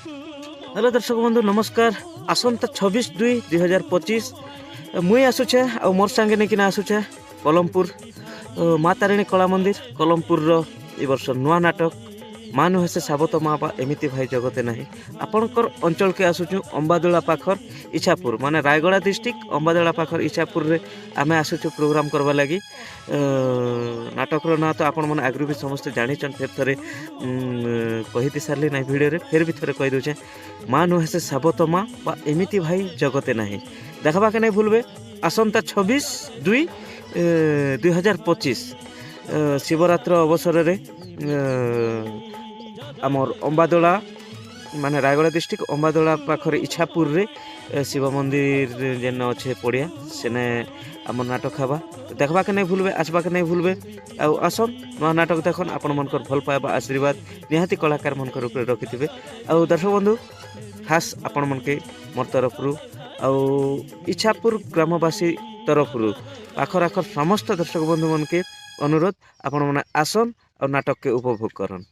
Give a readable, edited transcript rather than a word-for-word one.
Hello दर्शक बंधु नमस्कार। आसंता 26/2/2025 मुई आसुचे आ मोर संगे नहीं आसुचे कलमपुर माँ तारिणी कला मंदिर कलमपुर ए वर्ष नुआ नाटक मानु हेसे साबत माँ बा एमिति भाई जगते नहीं आपणकर अंचल के आसुचु अंबादुला पाखर इच्छापुर माने रायगड़ा डिस्ट्रिक्ट अंबादुला पाखर इच्छापुर रे आमे आसुचु प्रोग्राम करवा लगी। नाटक ना तो आपण मैंने आगु भी समस्त जानी फिर थे कही सारे ना भिडियो रे फिर भी थे कही दूचे माँ नु हेसे साबत माँ बा एमिति भाई जगते नहीं देखा के नहीं भूलबे। आसंता 26/2/2025 शिवरात्र अवसर रे आमर अंबादोला माने रायगड़ा डिस्ट्रिक्ट अंबादोला पाखरे इच्छापुर रे शिव मंदिर जेन अच्छे पड़िया सेने आम नाटक हवा तो देखा के नहीं भूलबे आसवा के नहीं भूलबे। आसन नुआ नाटक देखन आपण मनकर भल पाइबा आशीर्वाद निहाती कलाकार मनकर ऊपर रखिथिबे। दर्शक बंधु खास आपण मनके मोर तरफ इच्छापुर ग्रामवासी तरफ आखर आखर समस्त दर्शक बंधु मन के अनुरोध आपण मैंने आसन और नाटक के उपभोग करन।